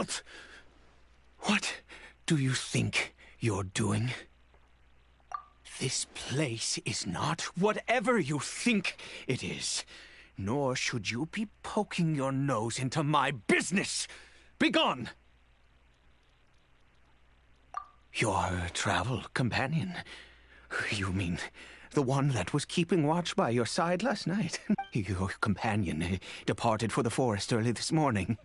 halt! What do you think you're doing? This place is not whatever you think it is. Nor should you be poking your nose into my business. Begone! Your travel companion. You mean the one that was keeping watch by your side last night? Your companion departed for the forest early this morning.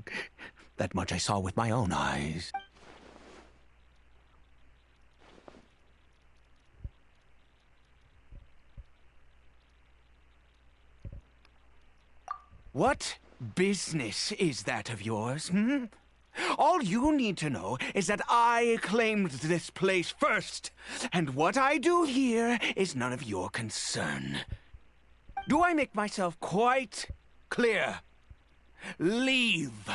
That much I saw with my own eyes. What business is that of yours, hmm? All you need to know is that I claimed this place first, and what I do here is none of your concern. Do I make myself quite clear? Leave.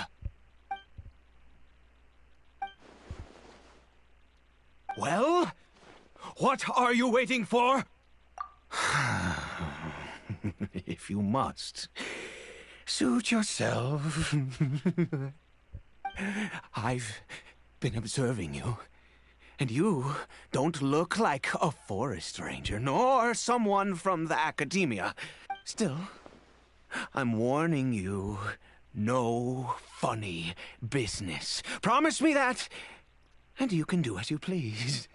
Well, what are you waiting for? If you must, suit yourself. I've been observing you, and you don't look like a forest ranger, nor someone from the academia. Still, I'm warning you, no funny business. Promise me that, and you can do as you please.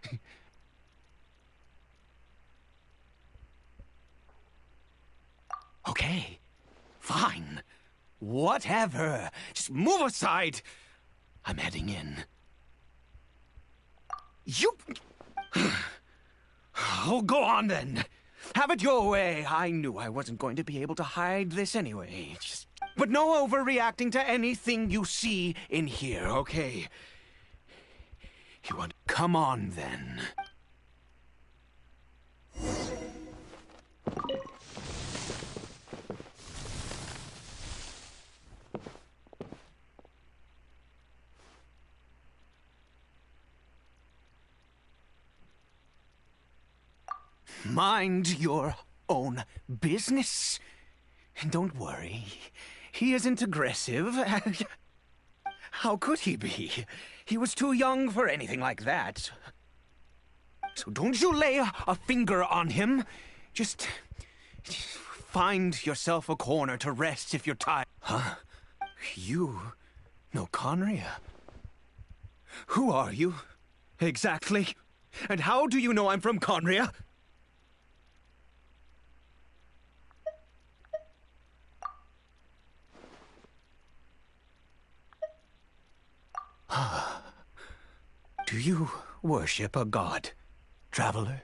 Okay, fine. Whatever. Just move aside. I'm heading in. You... Oh, go on then. Have it your way. I knew I wasn't going to be able to hide this anyway. But no overreacting to anything you see in here, okay? You want... Come on then. Mind your own business. Don't worry. He isn't aggressive. How could he be? He was too young for anything like that. So don't you lay a finger on him. Just find yourself a corner to rest if you're tired. Huh? You know Conria? Who are you? Exactly. And how do you know I'm from Conria? Do you worship a god, traveler?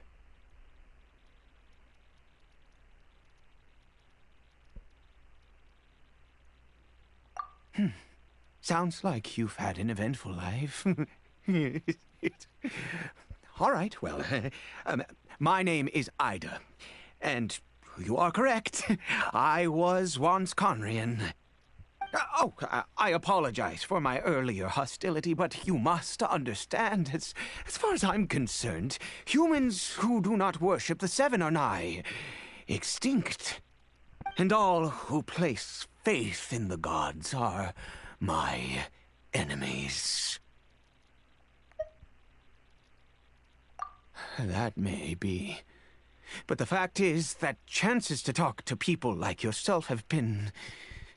Sounds like you've had an eventful life. All right, well, my name is Ida, and you are correct. I was once Conrian. I apologize for my earlier hostility, but you must understand, as far as I'm concerned, humans who do not worship the Seven are nigh extinct. And all who place faith in the gods are my enemies. That may be. But the fact is that chances to talk to people like yourself have been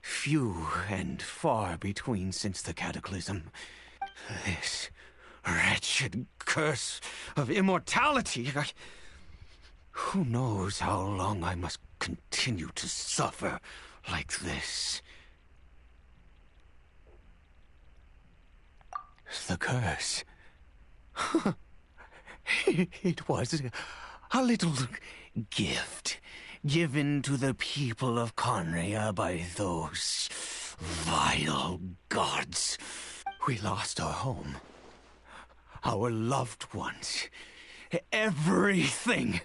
few and far between since the cataclysm. This wretched curse of immortality. Who knows how long I must continue to suffer like this? The curse. It was a little gift given to the people of Conria by those vile gods. We lost our home, our loved ones, everything.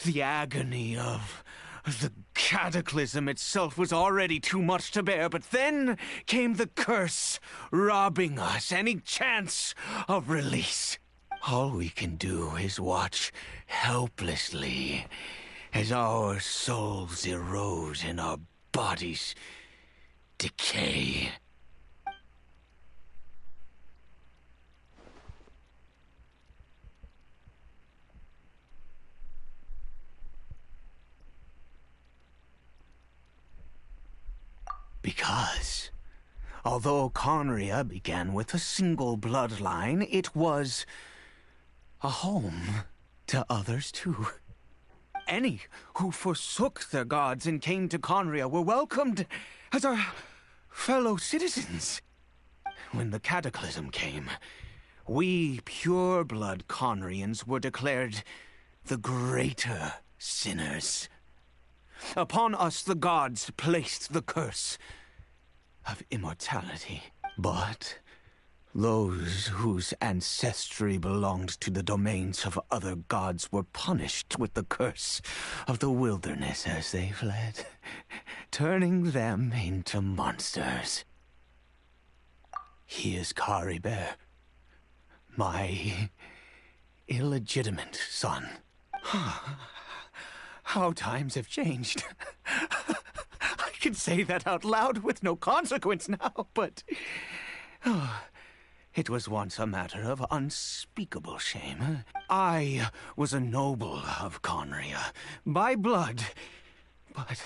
The agony of the cataclysm itself was already too much to bear, but then came the curse, robbing us any chance of release. All we can do is watch helplessly as our souls erode and our bodies decay. Because although Conria began with a single bloodline, it was a home to others too. Any who forsook their gods and came to Conria were welcomed as our fellow citizens. When the cataclysm came, we pure-blood Conrians were declared the greater sinners. Upon us the gods placed the curse of immortality. But those whose ancestry belonged to the domains of other gods were punished with the curse of the wilderness as they fled, turning them into monsters. He is Caribert, my illegitimate son. How times have changed. I can say that out loud with no consequence now, but it was once a matter of unspeakable shame. I was a noble of Conria, by blood, but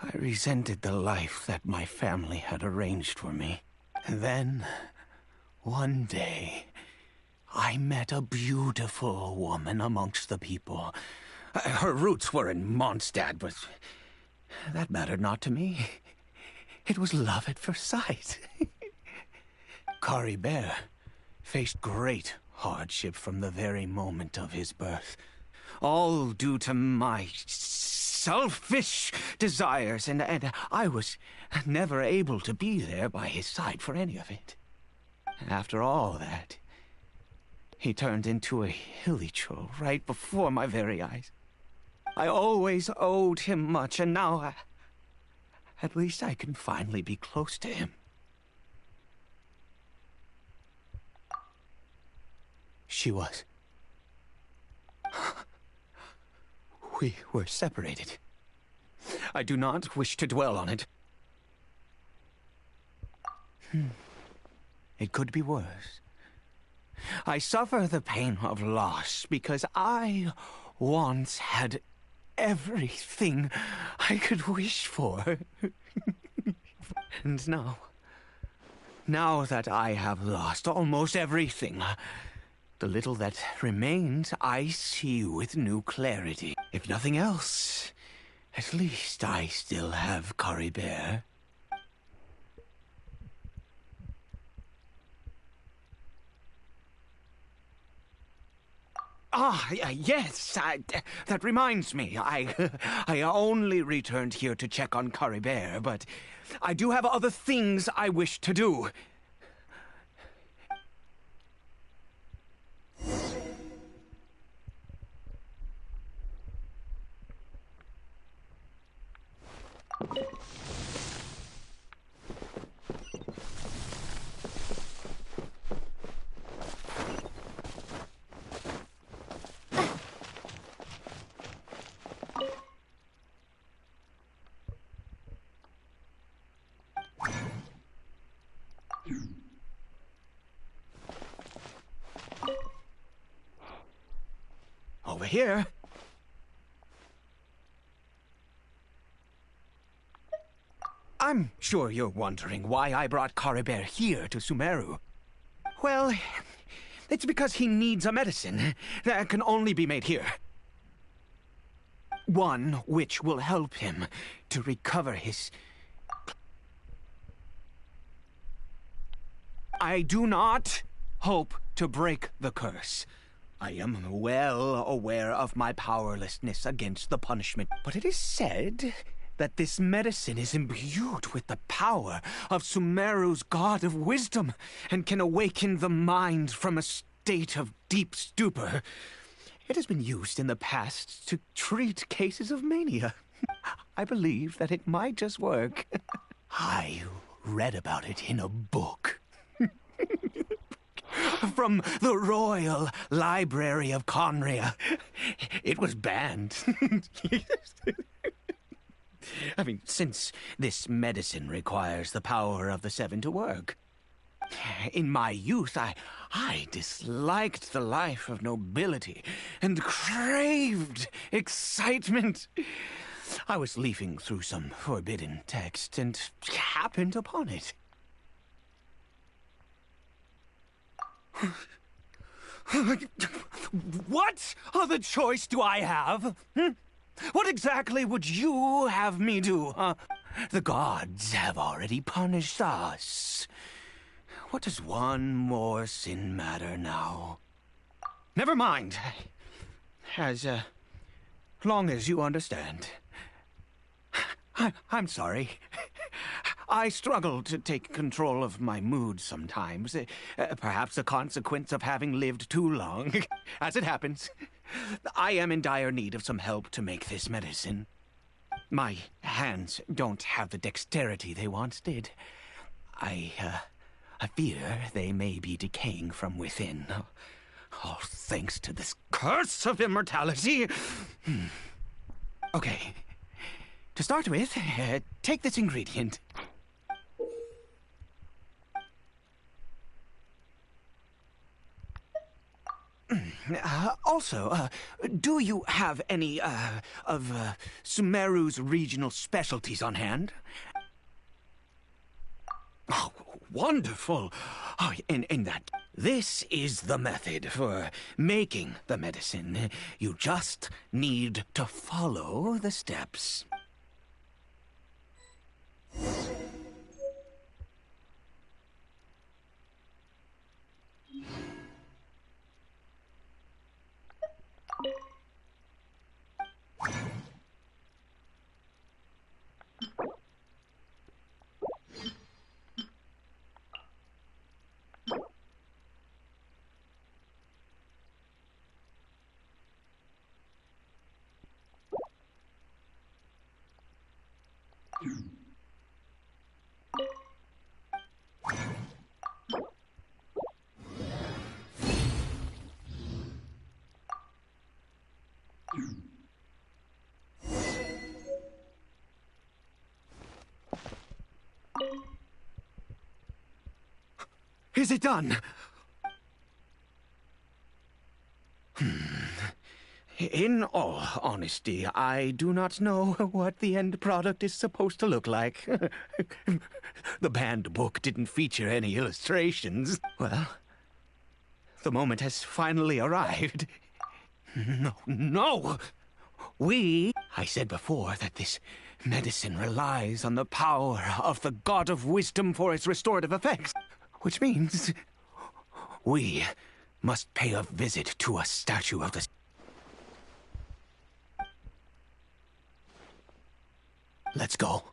I resented the life that my family had arranged for me. And then, one day, I met a beautiful woman amongst the people. Her roots were in Mondstadt, but that mattered not to me. It was love at first sight. Caribert faced great hardship from the very moment of his birth. All due to my selfish desires, and I was never able to be there by his side for any of it. After all that, he turned into a hilichurl right before my very eyes. I always owed him much, and now at least I can finally be close to him. She was. We were separated. I do not wish to dwell on it. It could be worse. I suffer the pain of loss because I once had everything I could wish for. And now that I have lost almost everything, the little that remains I see with new clarity. If nothing else, at least I still have Caribert. Yes, that reminds me. I only returned here to check on Caribert, but I do have other things I wish to do. Over here. I'm sure you're wondering why I brought Caribert here to Sumeru. Well, it's because he needs a medicine that can only be made here. One which will help him to recover his... I do not hope to break the curse. I am well aware of my powerlessness against the punishment, but it is said that this medicine is imbued with the power of Sumeru's god of wisdom and can awaken the mind from a state of deep stupor. It has been used in the past to treat cases of mania. I believe that it might just work. I read about it in a book. From the Royal Library of Conria. It was banned. I mean, since this medicine requires the power of the Seven to work. In my youth, I disliked the life of nobility and craved excitement. I was leafing through some forbidden text and happened upon it. What other choice do I have? What exactly would you have me do? The gods have already punished us. What does one more sin matter now? Never mind. As long as you understand. I'm sorry. I struggle to take control of my mood sometimes. Perhaps a consequence of having lived too long. As it happens, I am in dire need of some help to make this medicine. My hands don't have the dexterity they once did. I fear they may be decaying from within. All thanks to this curse of immortality. Okay. To start with, take this ingredient. Also, do you have any, of Sumeru's regional specialties on hand? Oh, wonderful! Oh, in that... This is the method for making the medicine. You just need to follow the steps. Is it done? In all honesty, I do not know what the end product is supposed to look like. The banned book didn't feature any illustrations. Well, the moment has finally arrived. No! I said before that this medicine relies on the power of the God of Wisdom for its restorative effects. Which means we must pay a visit to a statue of the... Let's go.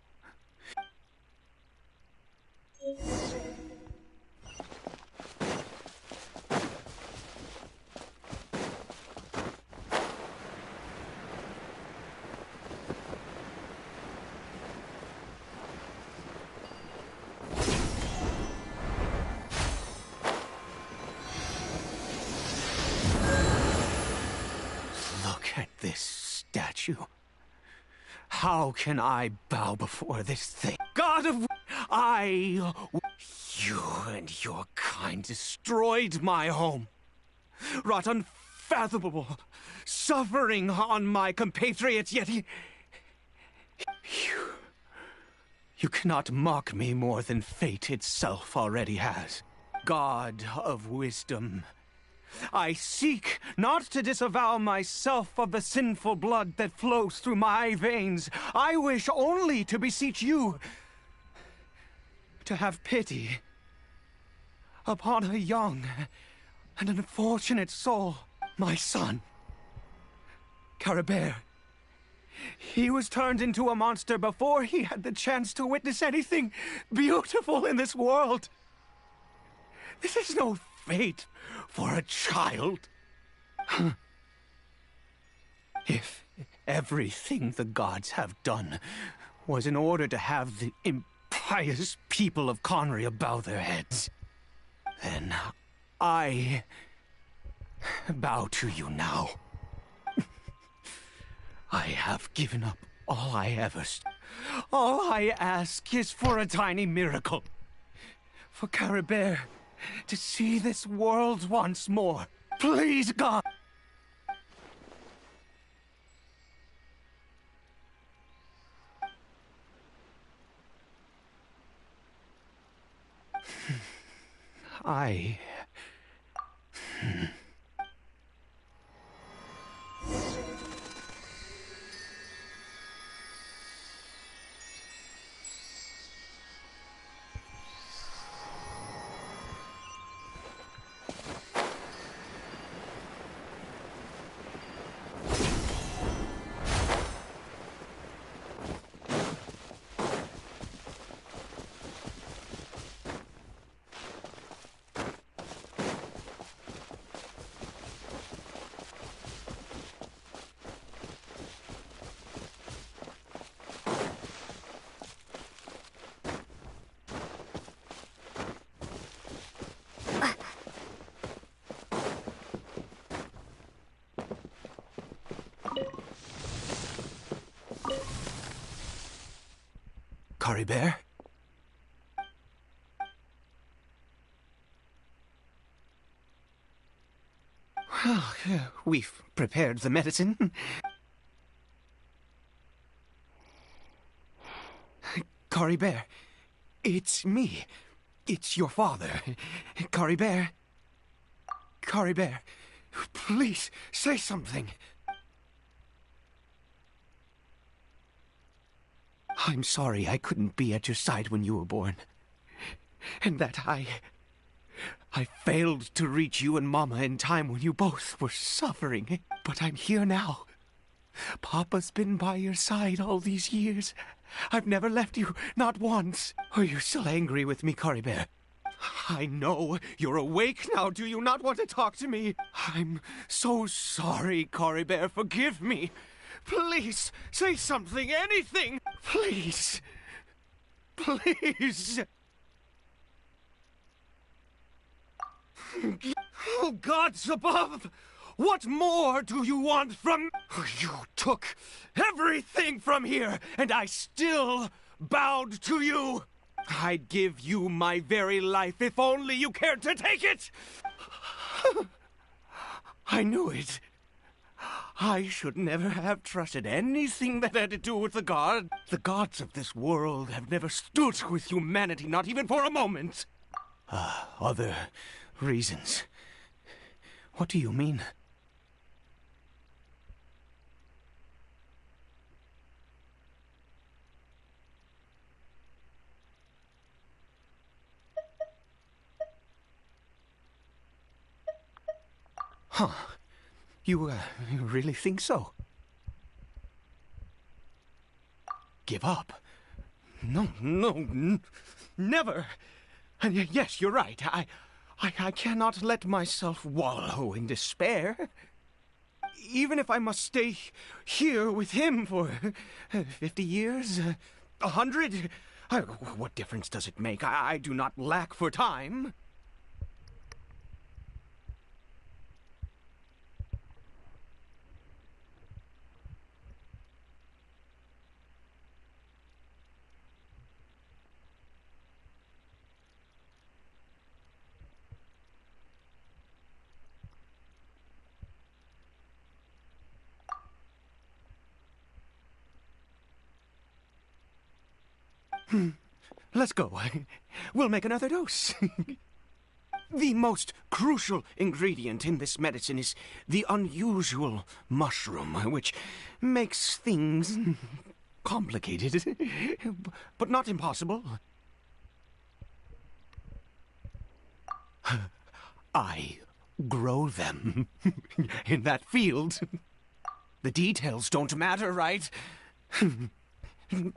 Look at this statue. How can I bow before this thing? God of... You and your kind destroyed my home. Wrought unfathomable suffering on my compatriots, yet You cannot mock me more than fate itself already has. God of wisdom, I seek not to disavow myself of the sinful blood that flows through my veins. I wish only to beseech you to have pity upon a young and unfortunate soul. My son, Caribert. He was turned into a monster before he had the chance to witness anything beautiful in this world. This is no fate for a child. If everything the gods have done was in order to have the impious people of Conria bow their heads, then I bow to you now. I have given up all I ever... All I ask is for a tiny miracle. For Caribert to see this world once more. Please, God! I... Curry Bear? Well, we've prepared the medicine. Curry Bear, it's me. It's your father. Curry Bear. Curry Bear, please say something. I'm sorry I couldn't be at your side when you were born. And that I failed to reach you and Mama in time when you both were suffering. But I'm here now. Papa's been by your side all these years. I've never left you, not once. Are you still angry with me, Curry Bear? I know you're awake now. Do you not want to talk to me? I'm so sorry, Curry Bear. Forgive me. Please, say something, anything. Please. Please. Oh, gods above! What more do you want from... You took everything from here, and I still bowed to you. I'd give you my very life if only you cared to take it. I knew it. I should never have trusted anything that had to do with the god. The gods of this world have never stood with humanity, not even for a moment. Other reasons. What do you mean? Huh. You really think so? Give up? No, never. And yes, you're right. I cannot let myself wallow in despair. Even if I must stay here with him for 50 years, 100, what difference does it make? I do not lack for time. Let's go. We'll make another dose. The most crucial ingredient in this medicine is the unusual mushroom, which makes things complicated, but not impossible. I grow them in that field. The details don't matter, right?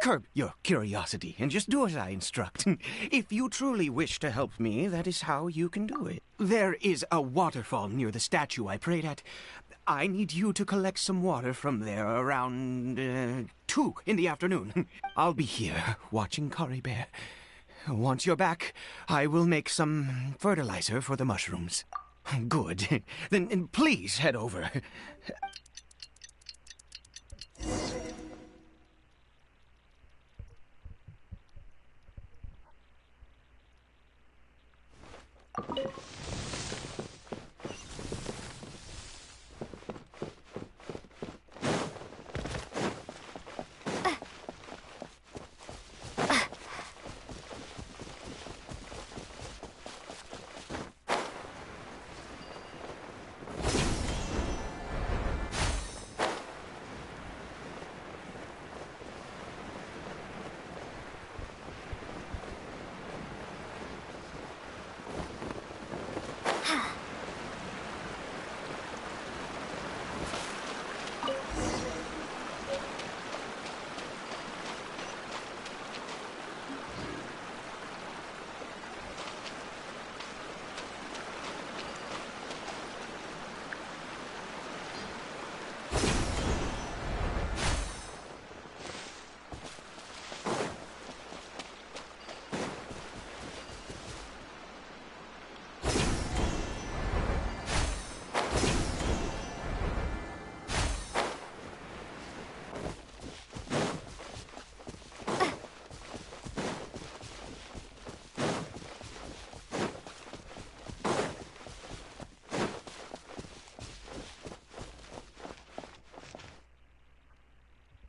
Curb your curiosity and just do as I instruct. If you truly wish to help me, that is how you can do it. There is a waterfall near the statue I prayed at. I need you to collect some water from there around 2 in the afternoon. I'll be here watching Curry Bear. Once you're back, I will make some fertilizer for the mushrooms. Good. Then please head over.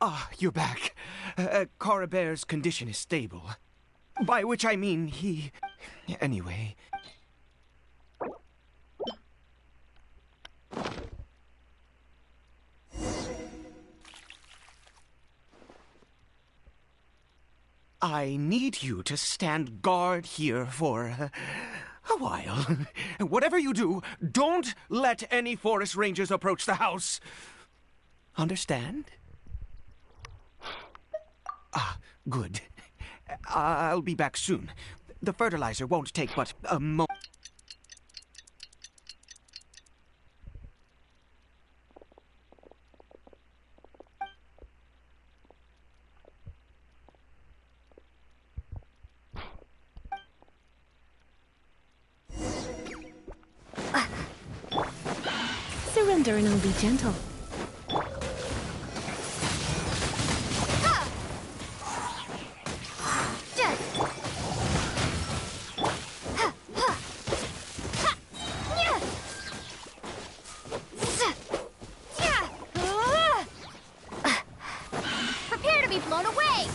Ah, you're back. Coribere's condition is stable. By which I mean he... Anyway... I need you to stand guard here for a while. Whatever you do, don't let any forest rangers approach the house. Understand? Ah, good. I'll be back soon. The fertilizer won't take but a moment. Surrender and I'll be gentle. Prepare to be blown away!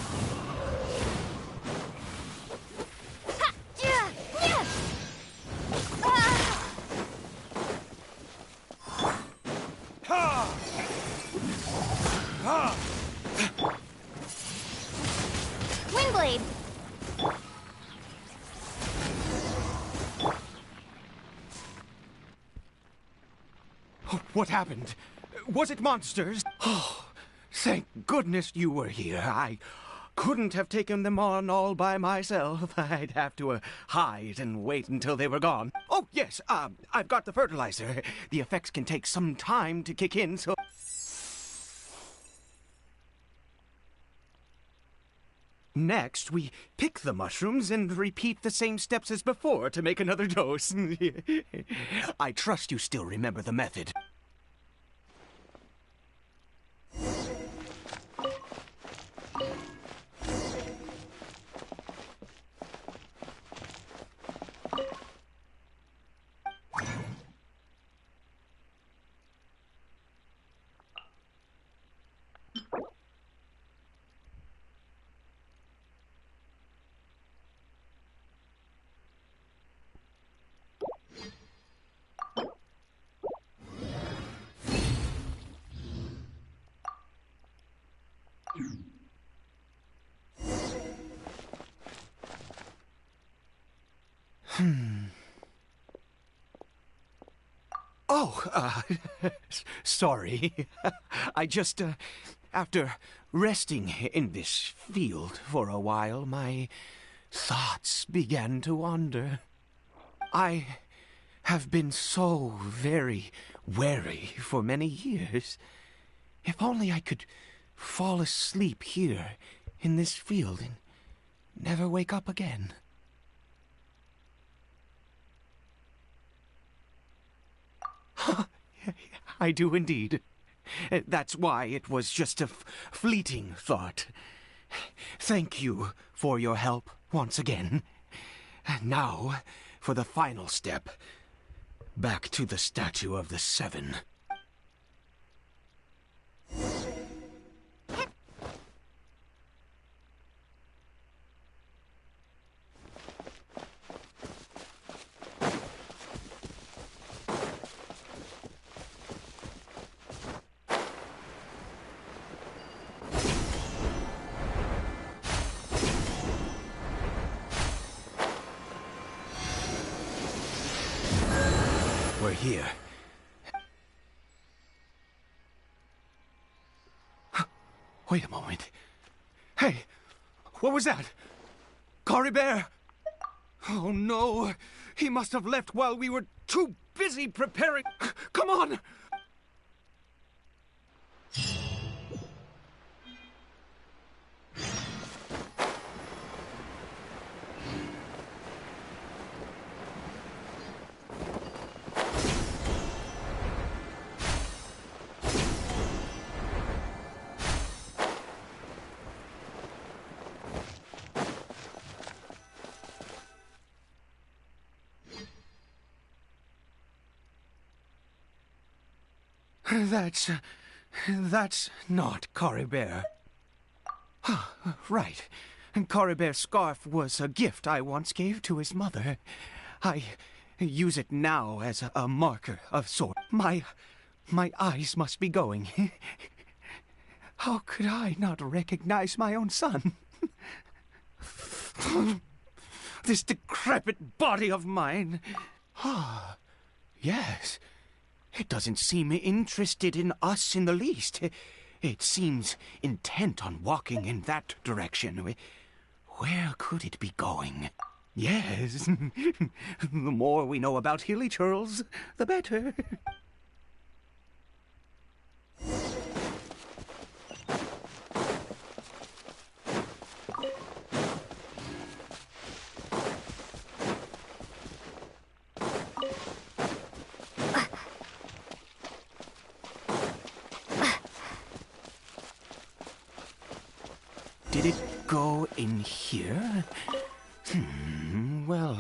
Windblade! What happened? Was it monsters? Oh, thank goodness you were here. I couldn't have taken them on all by myself. I'd have to hide and wait until they were gone. Oh, yes, I've got the fertilizer. The effects can take some time to kick in, so... Next, we pick the mushrooms and repeat the same steps as before to make another dose. I trust you still remember the method. Oh, sorry. I just, after resting in this field for a while, my thoughts began to wander. I have been so very wary for many years. If only I could fall asleep here in this field and never wake up again. I do indeed. That's why it was just a fleeting thought. Thank you for your help once again. Now, for the final step. Back to the Statue of the Seven. We're here. Wait a moment. Hey, what was that? Coribere? Oh no, he must have left while we were too busy preparing. Come on! That's not Coribere. Right. Coribear's scarf was a gift I once gave to his mother. I use it now as a marker of sort. My eyes must be going. How could I not recognize my own son? This decrepit body of mine. Ah, yes. It doesn't seem interested in us in the least. It seems intent on walking in that direction. Where could it be going? Yes. The more we know about Hilly Churls, the better. Did it go in here? Well...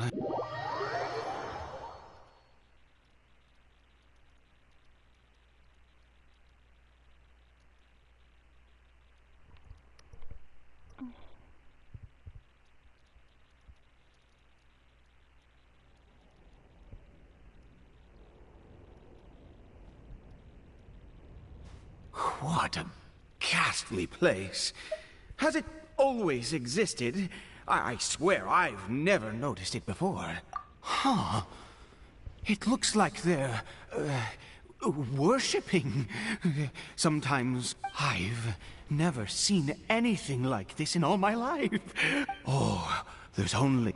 What a ghastly place. Has it always existed? I swear I've never noticed it before. Huh. It looks like they're... worshipping. Sometimes I've never seen anything like this in all my life. Oh, there's only...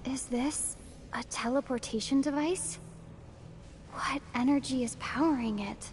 Is this a teleportation device? What energy is powering it?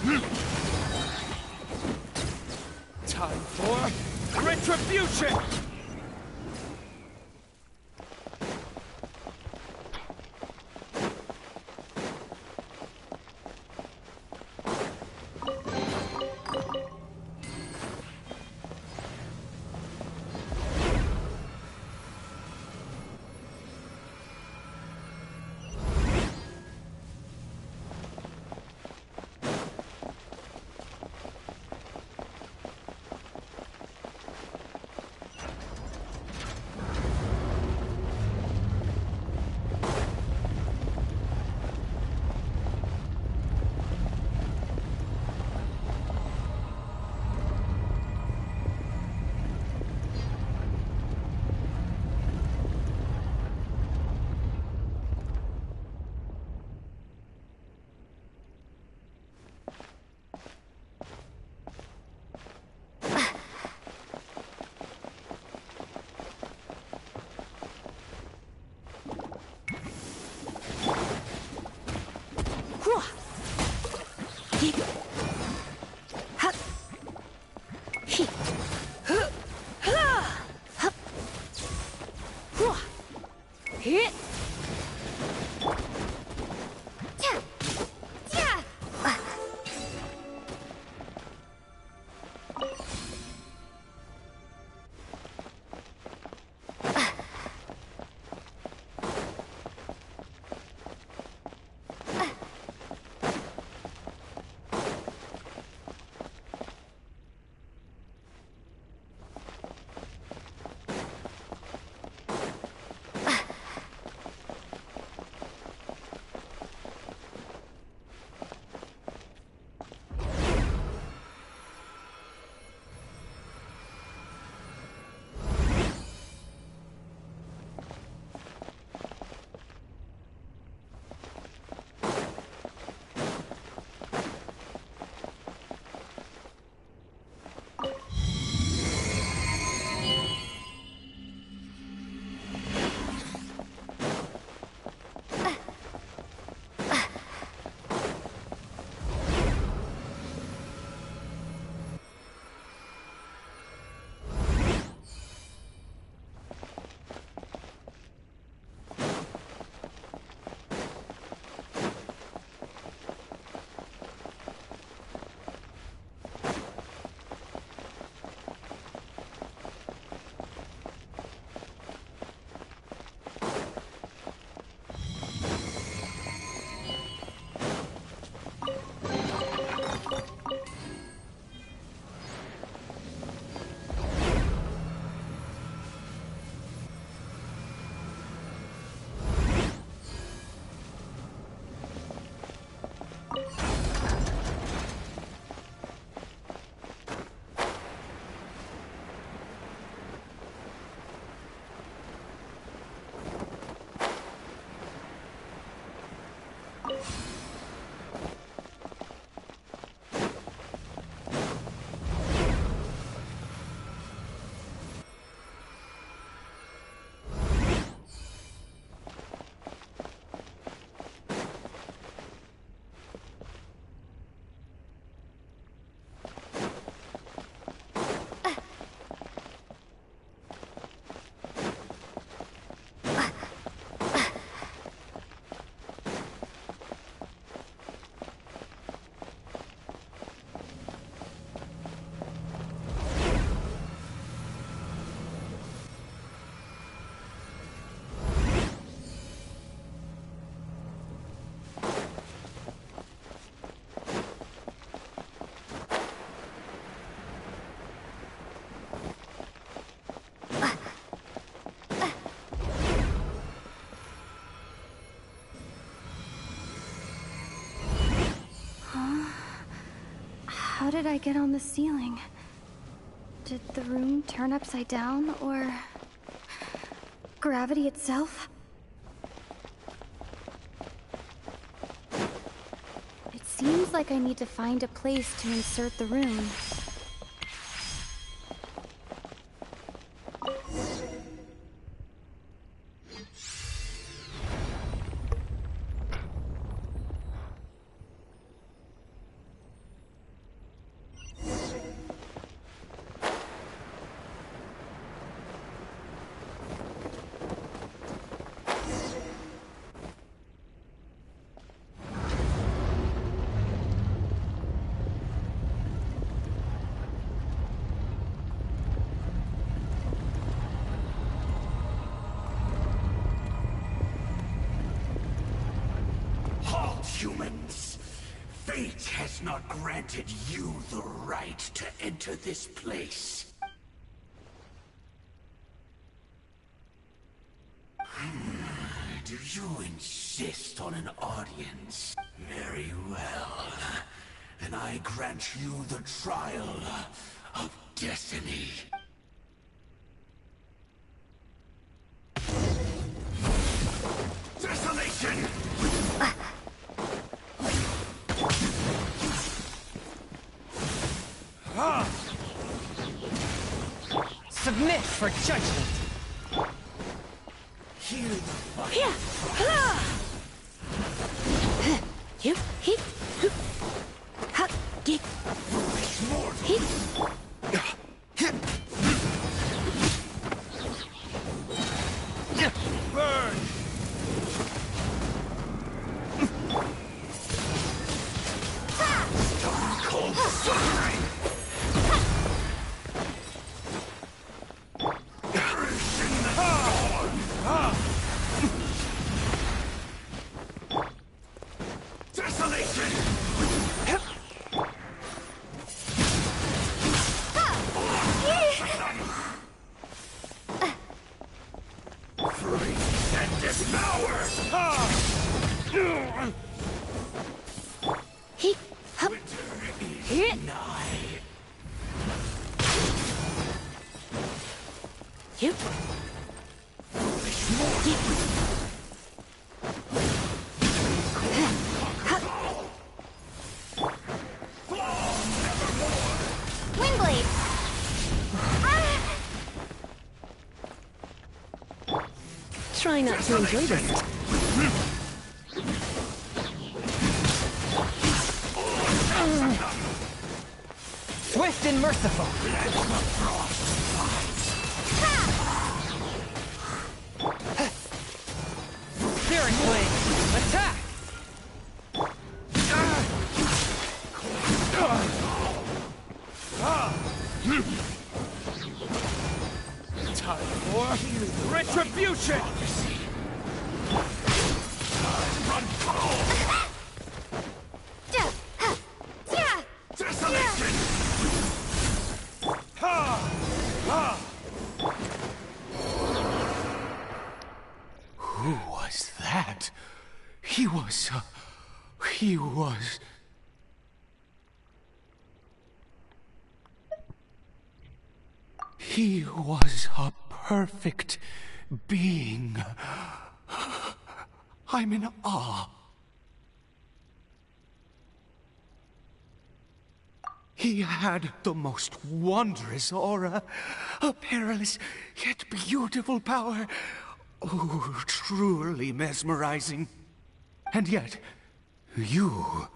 Time for retribution! How did I get on the ceiling? Did the room turn upside down, or gravity itself? It seems like I need to find a place to insert the rune. has not granted you the right to enter this place. Do you insist on an audience? Very well. Then I grant you the trial of destiny. Desolation! Submit for judgment. Hear the fight. Here! You, he, ha, get, he, Burn! Stone cold suffering! Desolation! Freeze and devour! he, ha, Winter here, is nigh. you, Windblade! try not to enjoy this. Swift and merciful. Searing blade. Attack! Time for retribution! Ja, ha, ja. Desolation! Who was that? He was... He was a perfect being. I'm in awe. He had the most wondrous aura, a perilous yet beautiful power. Oh, truly mesmerizing. And yet, you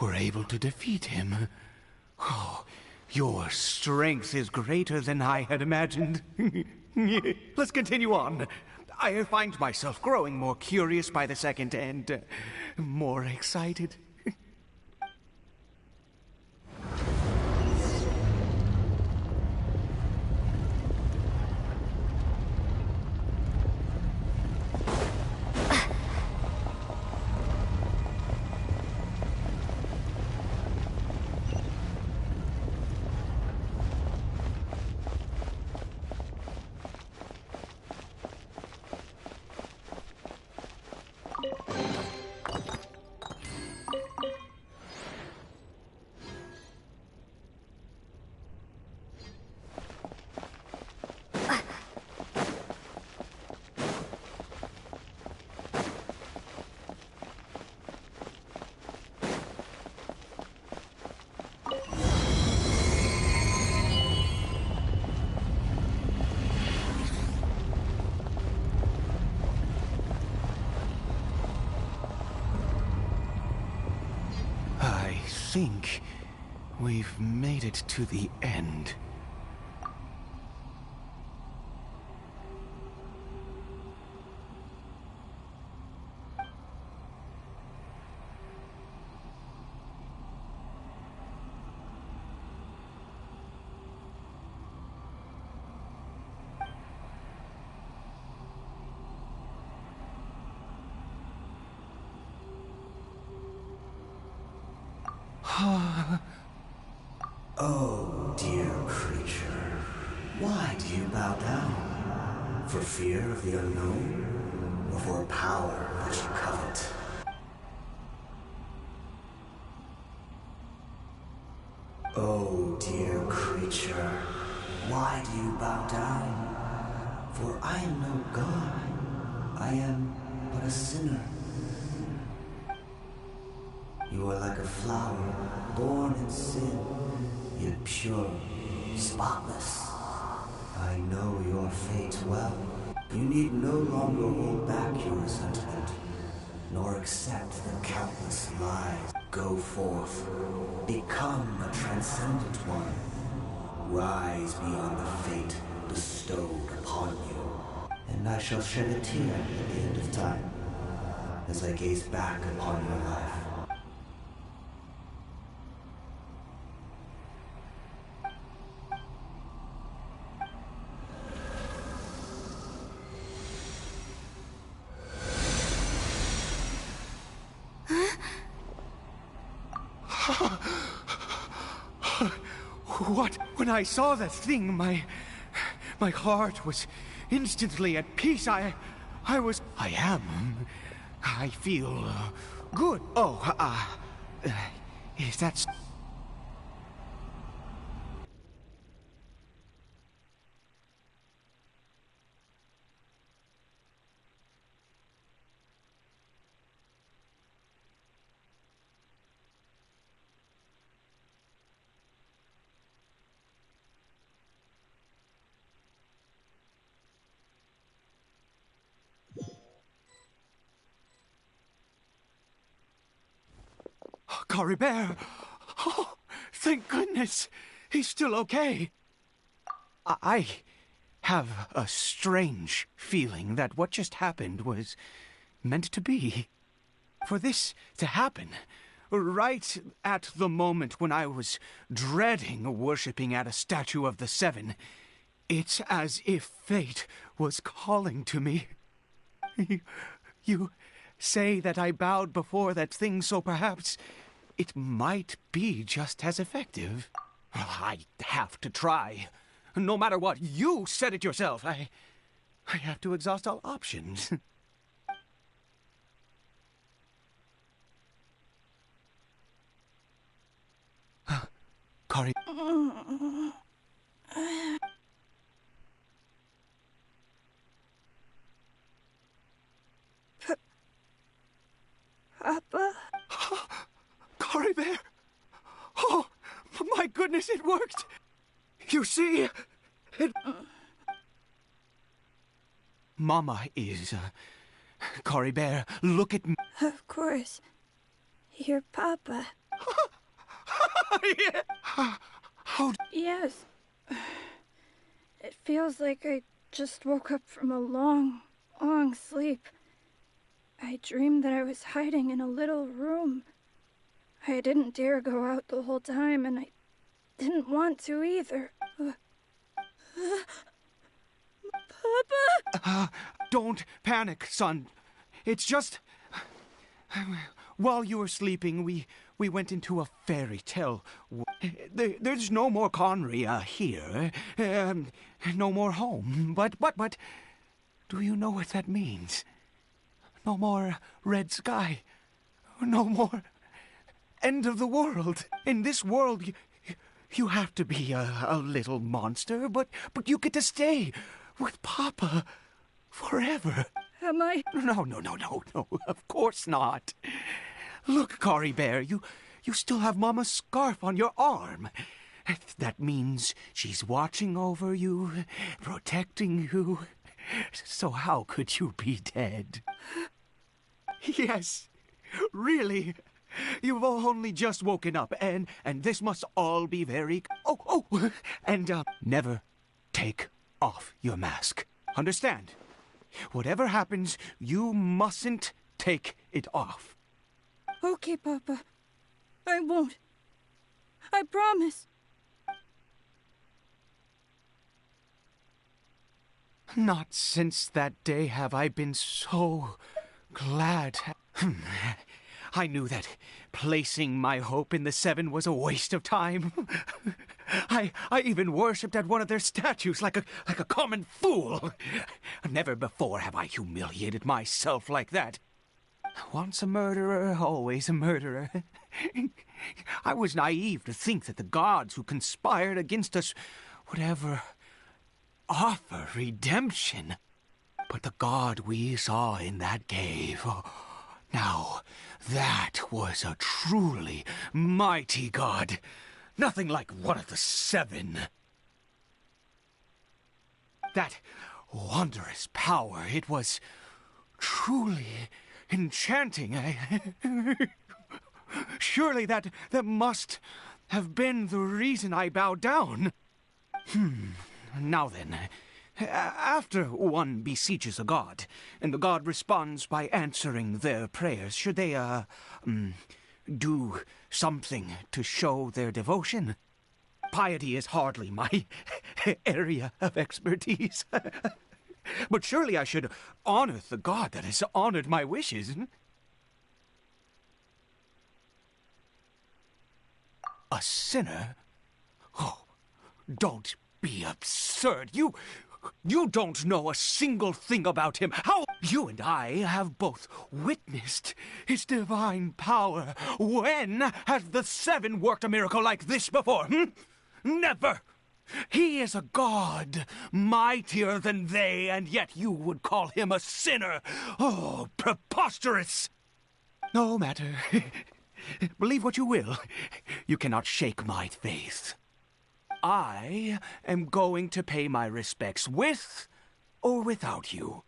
were able to defeat him. Oh, your strength is greater than I had imagined. Let's continue on. I find myself growing more curious by the second and more excited. I think we've made it to the end. Oh, dear creature, why do you bow down? For fear of the unknown? Or for power that you covet? Oh, dear creature, why do you bow down? For I am no god. I am but a sinner. You are like a flower, born in sin, yet pure, spotless. I know your fate well. You need no longer hold back your resentment, nor accept the countless lies. Go forth, become a transcendent one. Rise beyond the fate bestowed upon you. And I shall shed a tear at the end of time, as I gaze back upon your life. What? When I saw that thing, my heart was instantly at peace. I feel good. Oh, is that... Cory Bear! Oh, thank goodness! He's still okay. I have a strange feeling that what just happened was meant to be. For this to happen, right at the moment when I was dreading worshipping at a statue of the Seven, it's as if fate was calling to me. You say that I bowed before that thing, so perhaps it might be just as effective. I have to try. No matter what, you said it yourself. I have to exhaust all options. Cory. Papa? Cory Bear! Oh, my goodness, it worked! You see, it... Mama is, Cory Bear, look at me. Of course. Your Papa. Yeah. How... Yes. It feels like I just woke up from a long, long sleep. I dreamed that I was hiding in a little room. I didn't dare go out the whole time, and I didn't want to either. Papa? Don't panic, son. It's just... While you were sleeping, we went into a fairy tale. There's no more Conry here. No more home. But... Do you know what that means? No more red sky. No more... end of the world. In this world, you have to be a little monster, but you get to stay with Papa forever. Am I? No, of course not. Look, Cory Bear, you still have Mama's scarf on your arm. That means she's watching over you, protecting you. So how could you be dead? Yes, really. You've only just woken up, and this must all be very... Oh, and never take off your mask. Understand? Whatever happens, you mustn't take it off. Okay, Papa. I won't. I promise. Not since that day have I been so glad. I knew that placing my hope in the Seven was a waste of time. I even worshipped at one of their statues like a common fool. Never before have I humiliated myself like that. Once a murderer, always a murderer. I was naive to think that the gods who conspired against us would ever offer redemption. But the god we saw in that cave, now that was a truly mighty god. Nothing like one of the Seven. That wondrous power, it was truly enchanting. Surely that must have been the reason I bowed down. Now then, after one beseeches a god, and the god responds by answering their prayers, should they, do something to show their devotion? Piety is hardly my area of expertise. But surely I should honor the god that has honored my wishes. A sinner? Oh, don't be absurd. You don't know a single thing about him. How? You and I have both witnessed his divine power. When has the Seven worked a miracle like this before? Never! He is a god, mightier than they, and yet you would call him a sinner. Oh, preposterous! No matter. Believe what you will. You cannot shake my faith. I am going to pay my respects with or without you.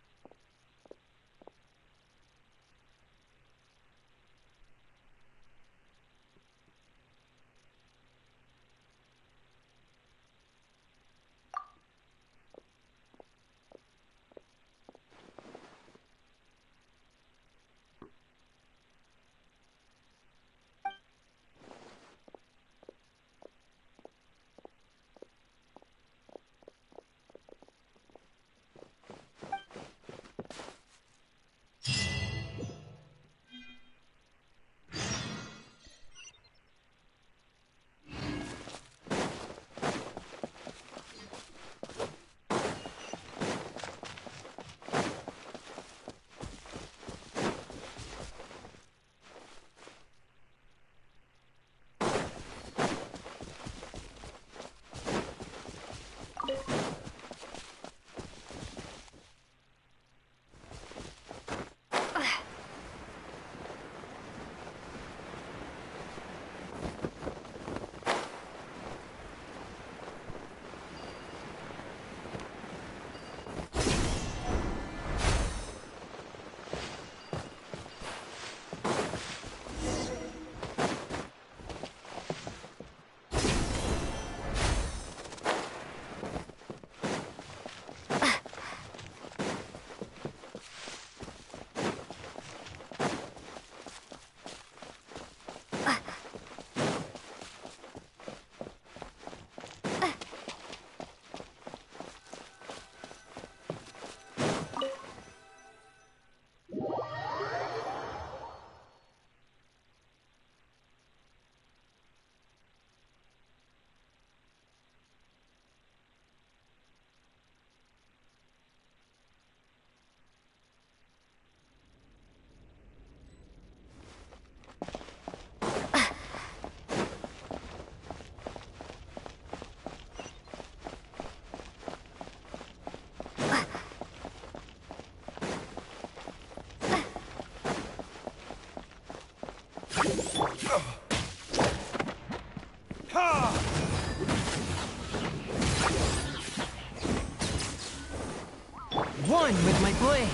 One with my blade.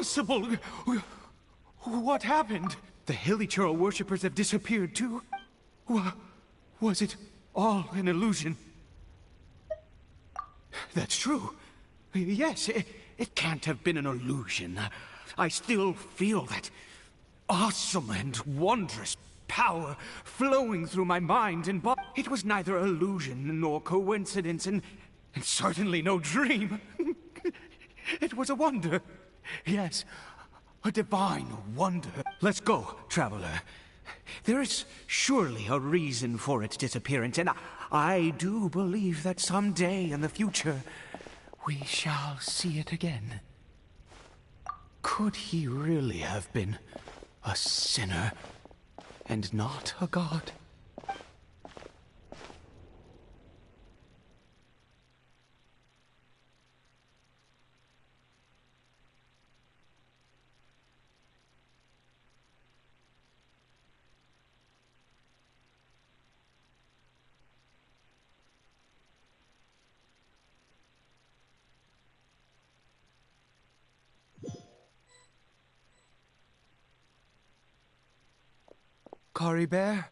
impossible! What happened? The Hilichurl worshippers have disappeared too? Was it all an illusion? That's true. Yes, it can't have been an illusion. I still feel that awesome and wondrous power flowing through my mind and body. It was neither illusion nor coincidence, and certainly no dream. It was a wonder. Yes, a divine wonder. Let's go, traveler. There is surely a reason for its disappearance, and I do believe that someday in the future, we shall see it again. Could he really have been a sinner and not a god? Cory Bear?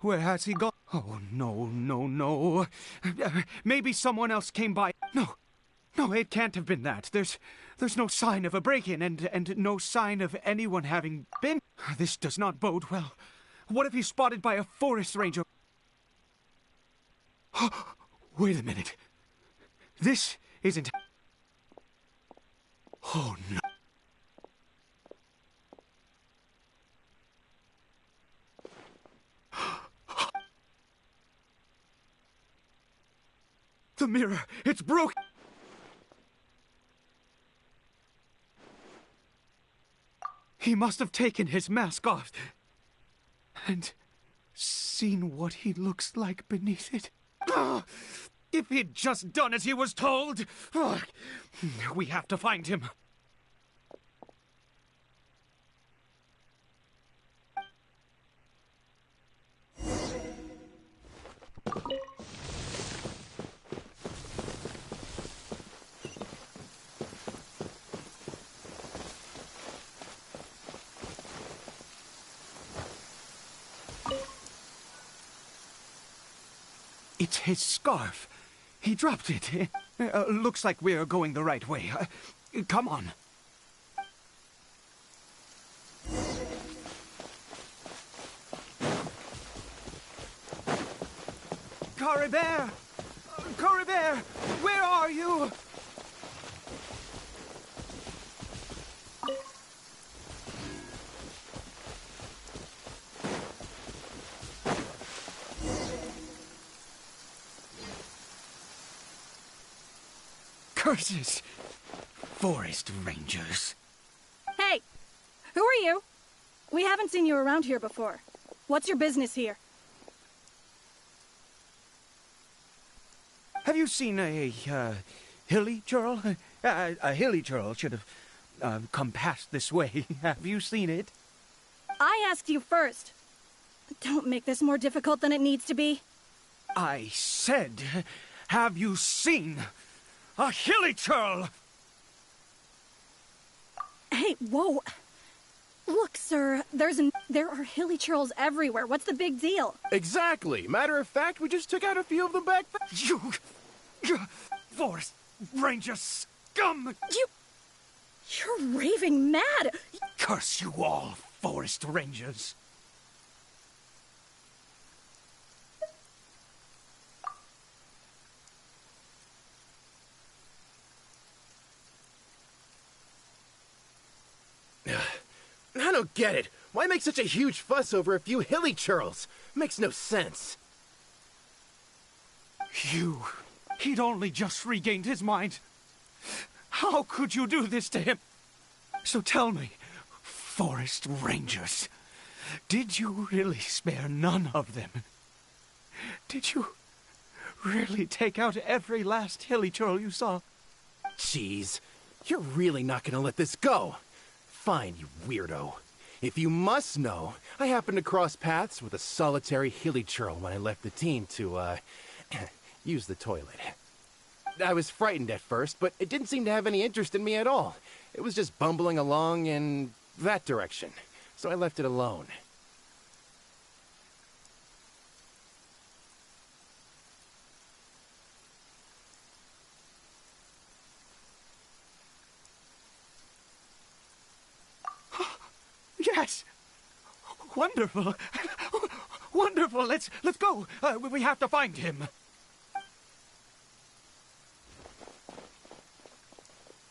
Where has he gone? Oh, no. Maybe someone else came by. No, it can't have been that. There's no sign of a break-in and no sign of anyone having been. This does not bode well. What if he's spotted by a forest ranger? Wait a minute. This isn't... Oh, no. The mirror, it's broken! He must have taken his mask off and seen what he looks like beneath it. If he'd just done as he was told! We have to find him. It's his scarf. He dropped it. Looks like we're going the right way. Come on. Cory Bear! Cory Bear! Where are you? Curses! Forest rangers. Hey! Who are you? We haven't seen you around here before. What's your business here? Have you seen a Hilichurl? A Hilichurl should have come past this way. Have you seen it? I asked you first. Don't make this more difficult than it needs to be. I said, have you seen a Hilichurl? Hey, whoa. Look, sir, there are Hilichurls everywhere. What's the big deal? Exactly. Matter of fact, we just took out a few of them back. You forest ranger scum! You're raving mad! Curse you all, forest rangers! I don't get it. Why make such a huge fuss over a few Hilichurls? Makes no sense. He'd only just regained his mind. How could you do this to him? So tell me, forest rangers, did you really spare none of them? Did you really take out every last Hilichurl you saw? Jeez, you're really not gonna let this go. Fine, you weirdo. If you must know, I happened to cross paths with a solitary Hilichurl when I left the team to, use the toilet. I was frightened at first, but it didn't seem to have any interest in me at all. It was just bumbling along in that direction, so I left it alone. Yes! Wonderful! Wonderful! Let's go! We have to find him!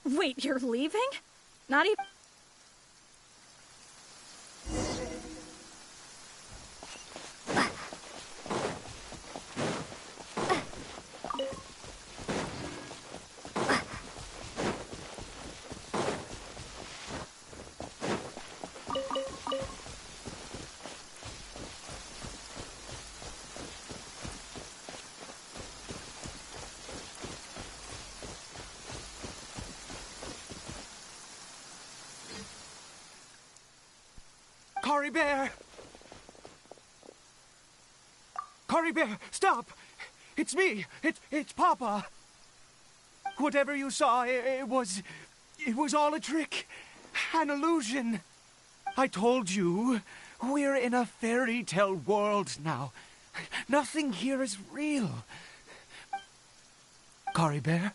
Wait, you're leaving? Not even... Cory Bear! Cory Bear, stop! It's me! It's Papa! Whatever you saw, it was all a trick. An illusion. I told you, we're in a fairy tale world now. Nothing here is real. Cory Bear?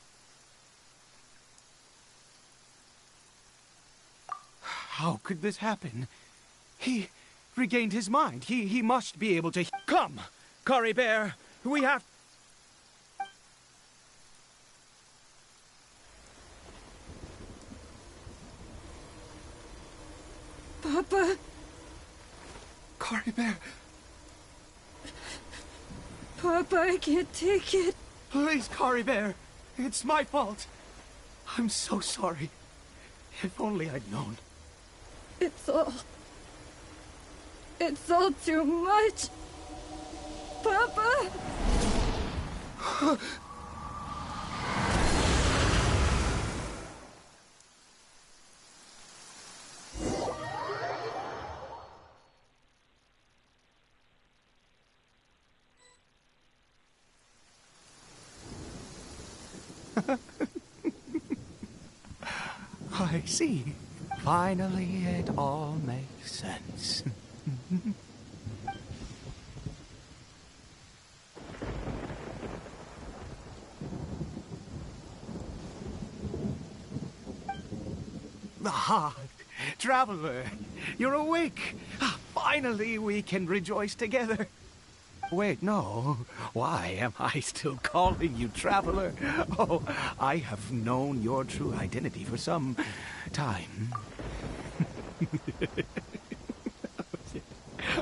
How could this happen? He regained his mind. He must be able to... Come, Cory Bear. We have... Papa. Cory Bear, Papa, I can't take it. please, Cory Bear. It's my fault. I'm so sorry. If only I'd known. It's all too much. Papa! I see. Finally, it all makes sense. Ah, Traveler, you're awake. Finally, we can rejoice together. Wait, no. Why am I still calling you Traveler? Oh, I have known your true identity for some time.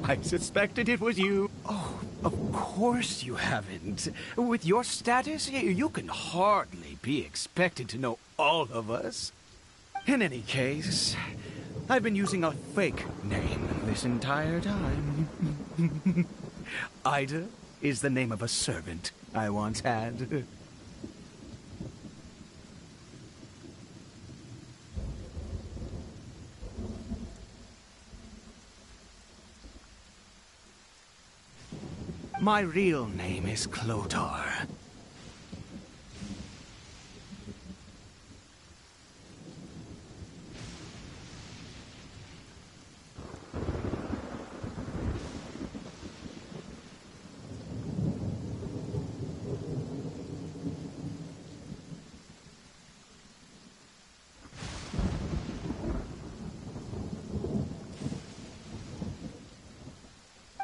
I suspected it was you. Oh, of course you haven't. With your status, you can hardly be expected to know all of us. In any case, I've been using a fake name this entire time. Ida is the name of a servant I once had. My real name is Clotar.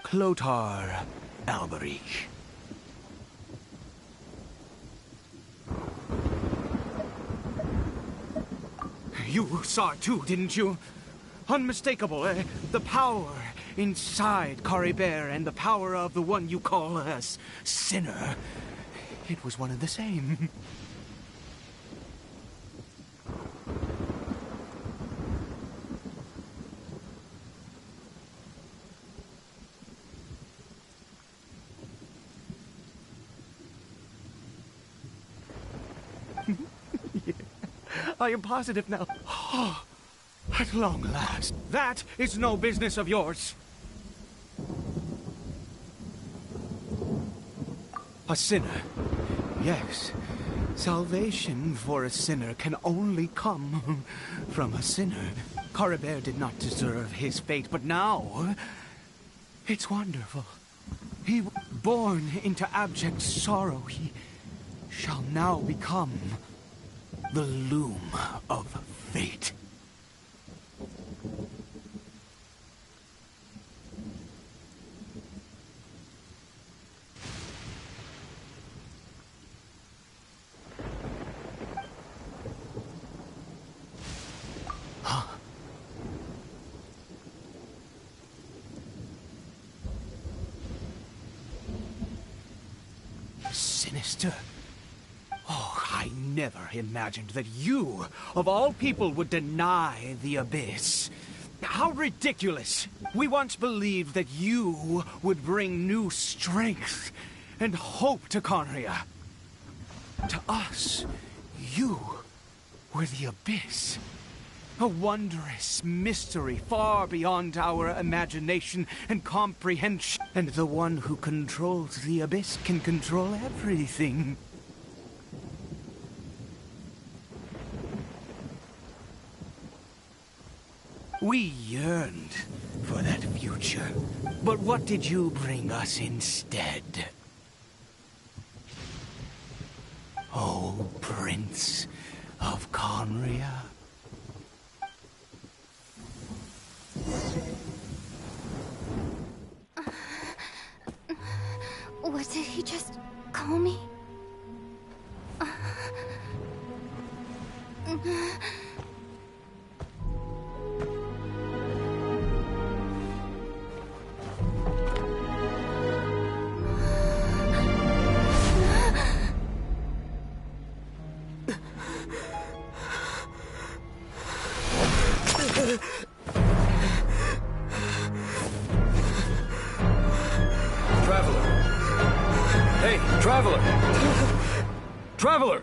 Clotar Alberic. You saw it too, didn't you? Unmistakable, the power inside Cory Bear and the power of the one you call a sinner. It was one and the same. I am positive now. Oh, at long last. That is no business of yours. A sinner. Yes. Salvation for a sinner can only come from a sinner. Coribert did not deserve his fate, but now it's wonderful. He was born into abject sorrow. He shall now become the Loom of fate. Sinister. Oh, I never imagined that you, of all people, would deny the Abyss. How ridiculous! We once believed that you would bring new strength and hope to Conria. To us, you were the Abyss. A wondrous mystery far beyond our imagination and comprehension. And the one who controls the Abyss can control everything. We yearned for that future. But what did you bring us instead? Oh, Prince of Conria. What did he just call me? Traveler! Hey, Traveler! Traveler!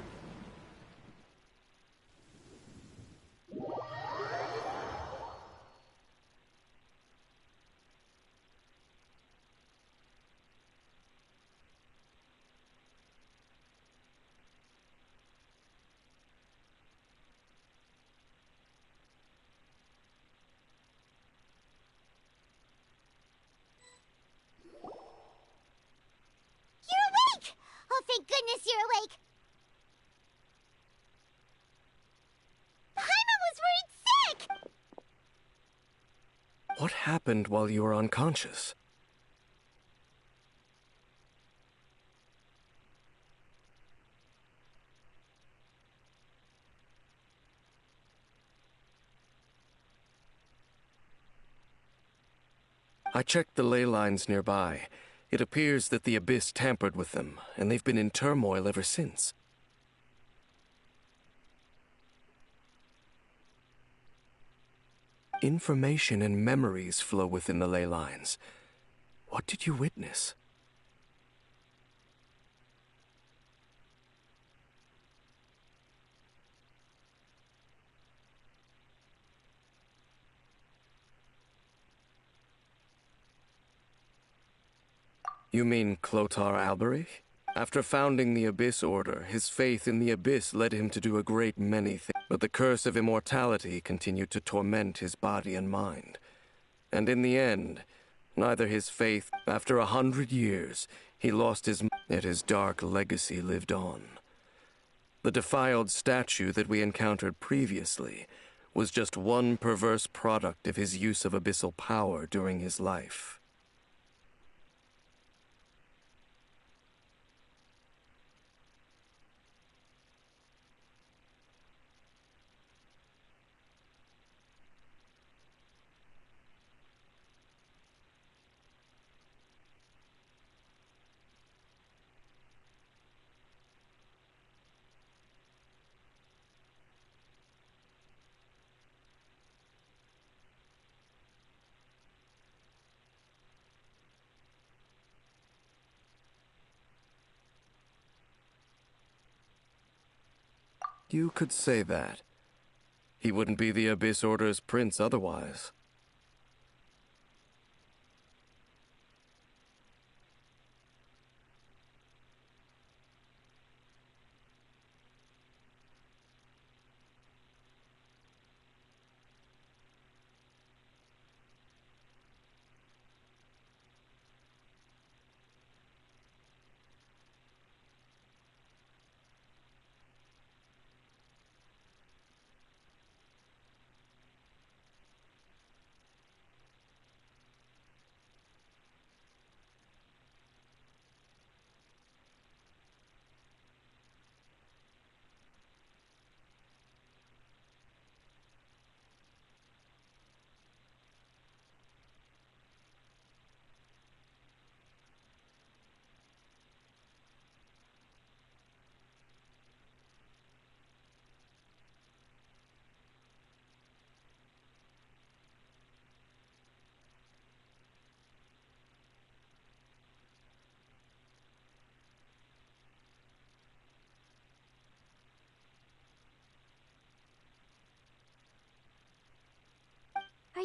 You're awake! Oh, thank goodness you're awake! Paimon was worried sick! What happened while you were unconscious? I checked the ley lines nearby. It appears that the Abyss tampered with them, and they've been in turmoil ever since. Information and memories flow within the ley lines. What did you witness? You mean Clotar Alberich? After founding the Abyss Order, his faith in the Abyss led him to do a great many things. But the curse of immortality continued to torment his body and mind. And in the end, neither his faith. After 100 years, he lost yet his dark legacy lived on. The defiled statue that we encountered previously was just one perverse product of his use of abyssal power during his life. You could say that. He wouldn't be the Abyss Order's prince otherwise.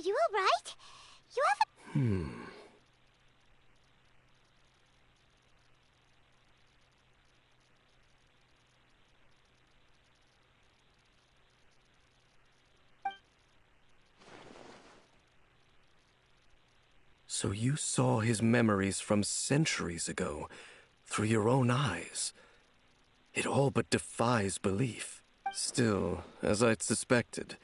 you alright? You have So you saw his memories from centuries ago through your own eyes. It all but defies belief. Still, as I'd suspected,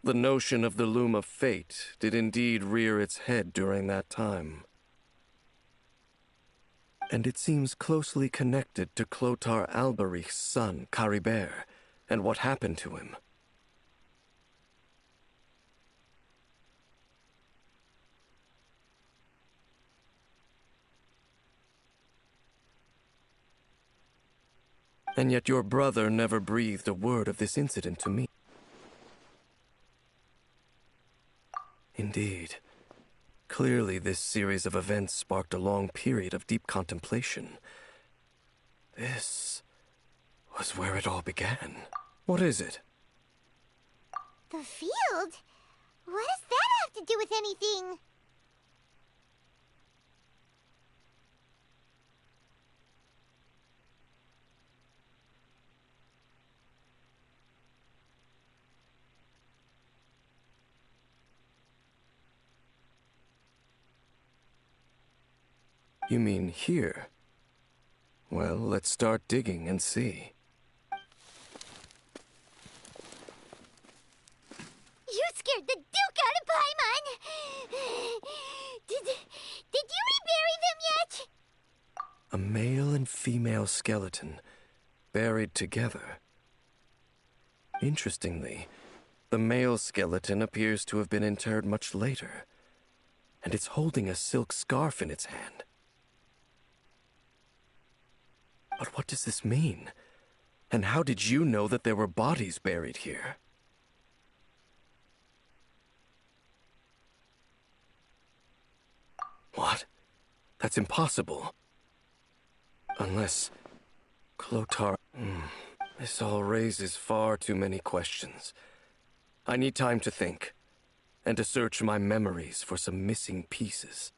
the notion of the Loom of Fate did indeed rear its head during that time. And it seems closely connected to Clothar Alberich's son, Caribert, and what happened to him. And yet your brother never breathed a word of this incident to me. Indeed. Clearly, this series of events sparked a long period of deep contemplation. This was where it all began. What is it? the field? What does that have to do with anything? You mean here? Well, let's start digging and see. You scared the Duke out of Paimon! Did you rebury them yet? A male and female skeleton, buried together. Interestingly, the male skeleton appears to have been interred much later, and it's holding a silk scarf in its hand. But what does this mean? And how did you know that there were bodies buried here? What? That's impossible. Unless... Clothar... This all raises far too many questions. I need time to think, and to search my memories for some missing pieces.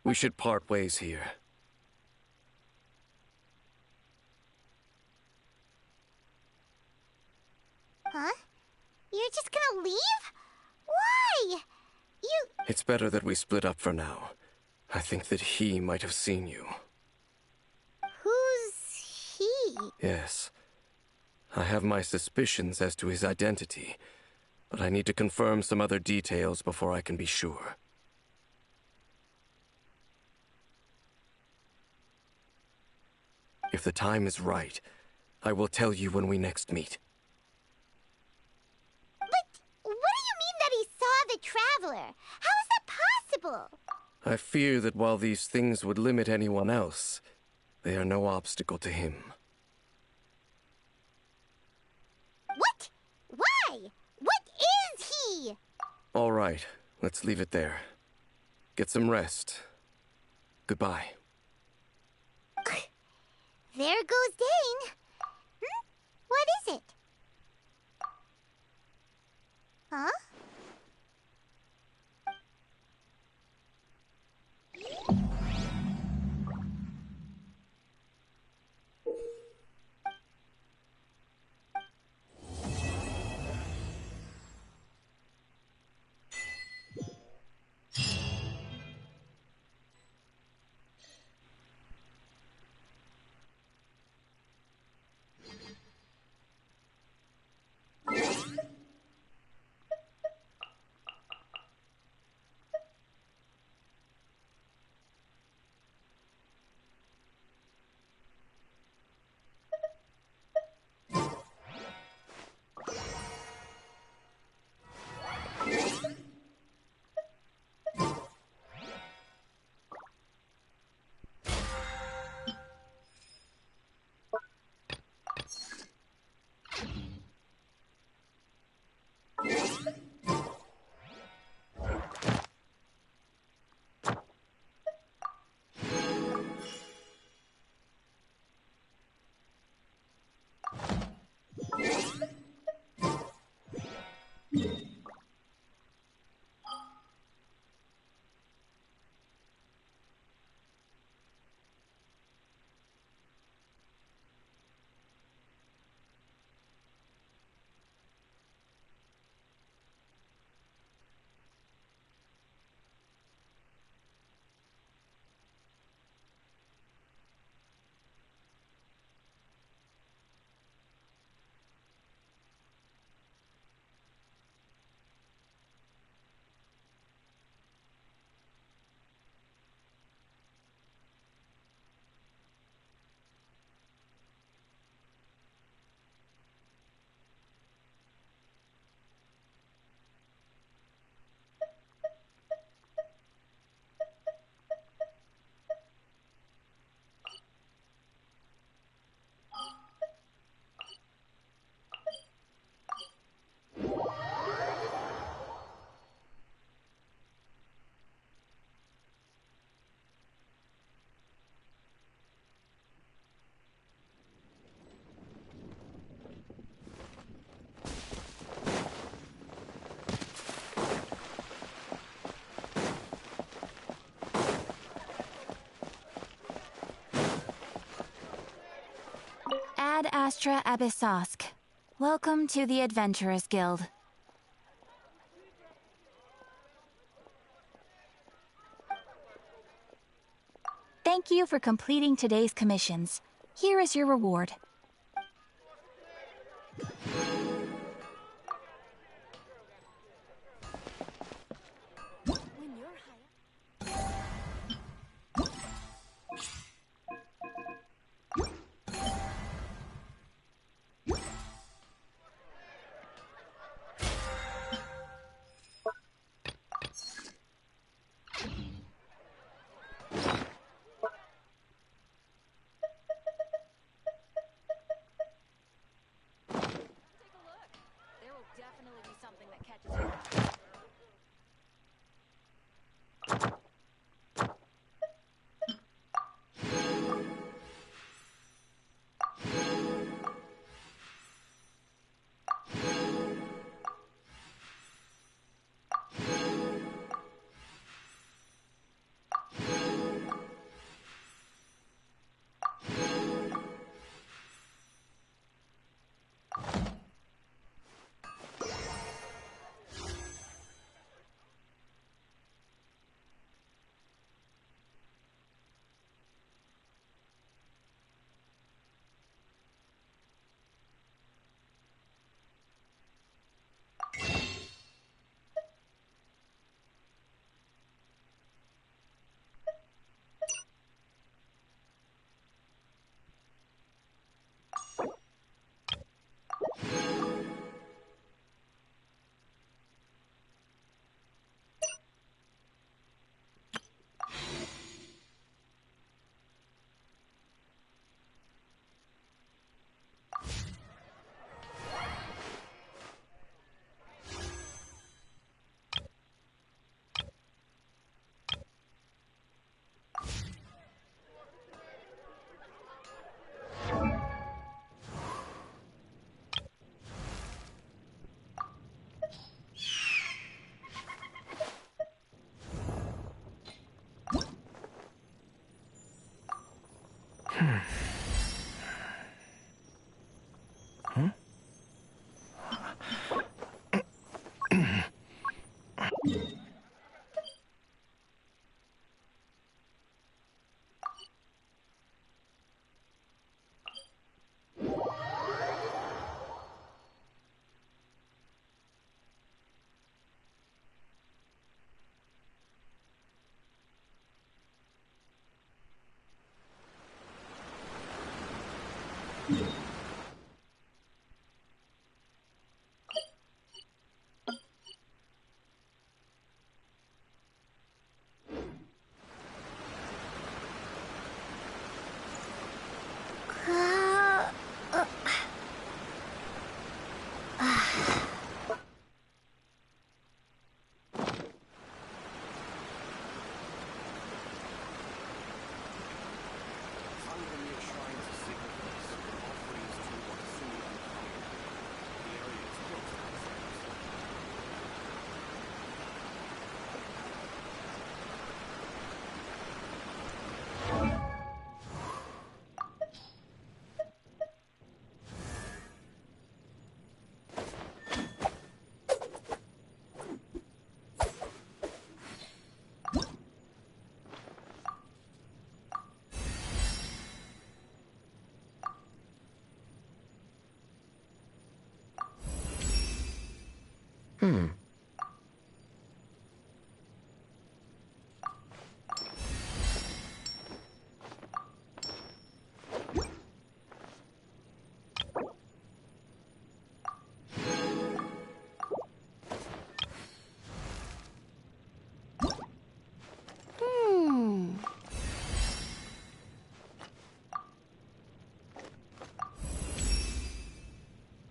We should part ways here. Huh? You're just gonna leave? Why? It's better that we split up for now. I think that he might have seen you. Who's he? Yes. I have my suspicions as to his identity, but I need to confirm some other details before I can be sure. If the time is right, I will tell you when we next meet. But what do you mean that he saw the Traveler? How is that possible? I fear that while these things would limit anyone else, they are no obstacle to him. What? Why? What is he? All right, let's leave it there. Get some rest. Goodbye. There goes Dane. What is it? Huh? Astra Abyssosk. Welcome to the Adventurers Guild. Thank you for completing today's commissions. Here is your reward.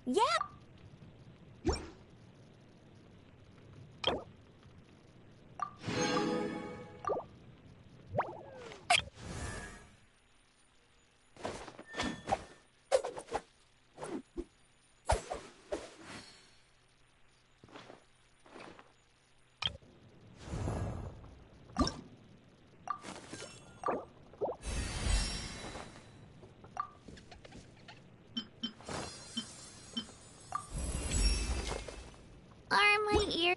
Yep. my ear.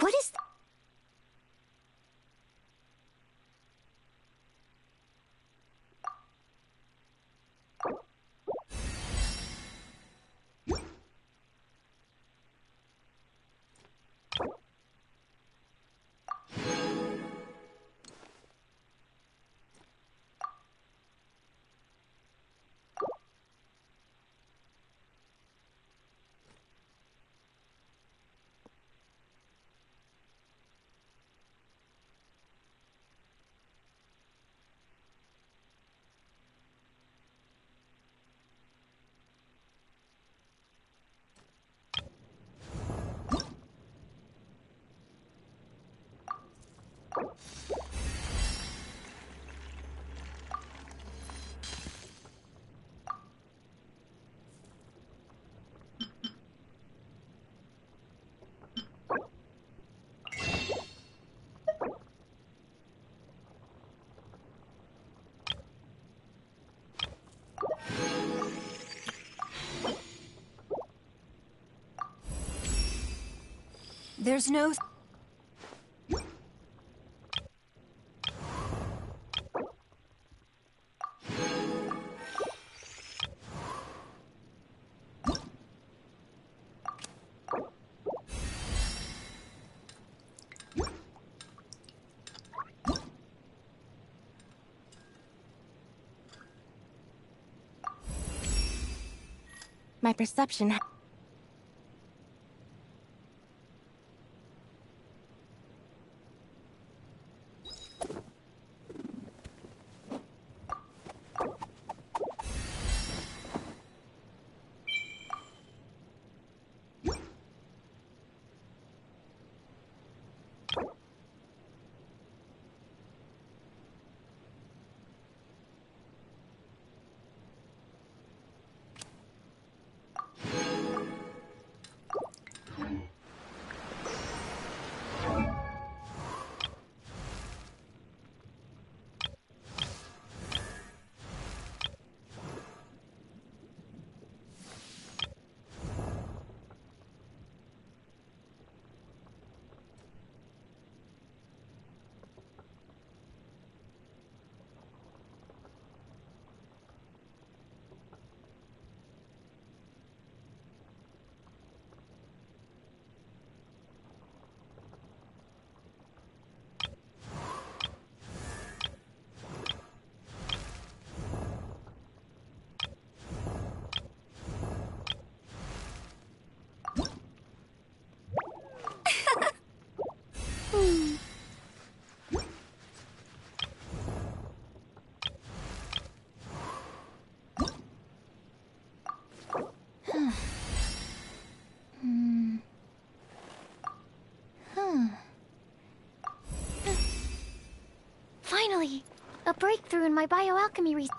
What is There's no... My perception... Finally! A breakthrough in my bioalchemy research.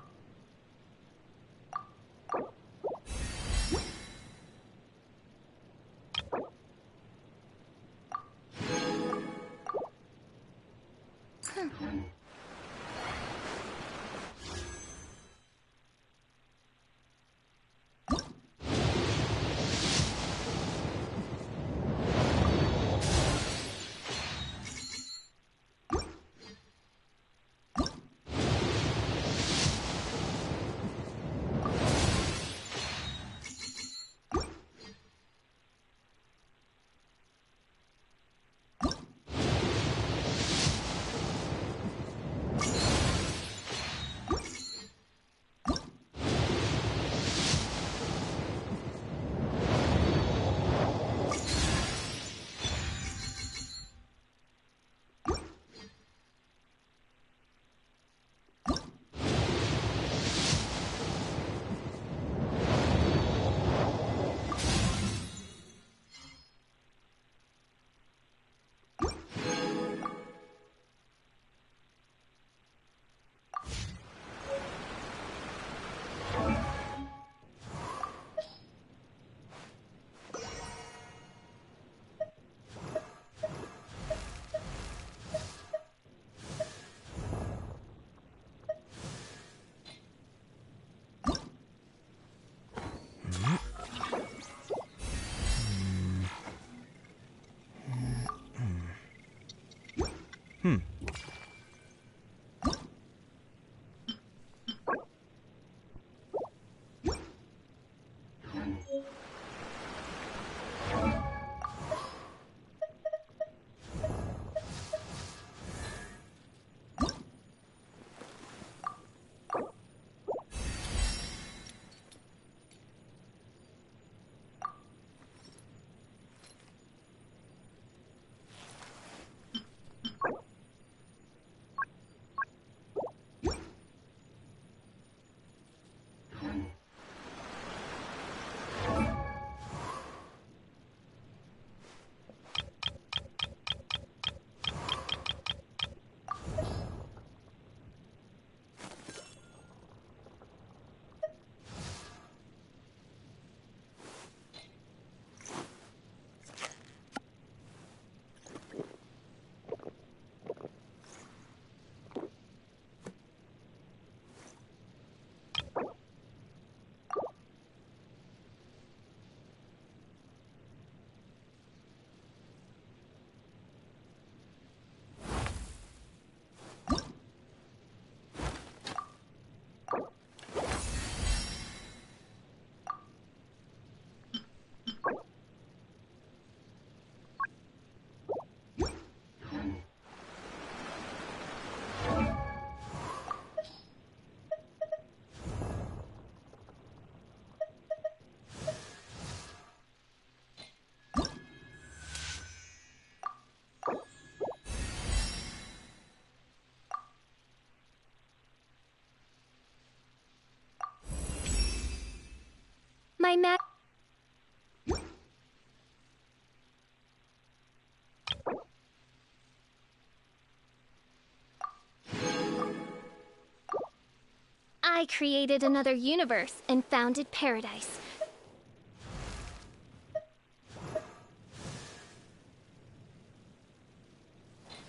My Mac. I created another universe and founded paradise.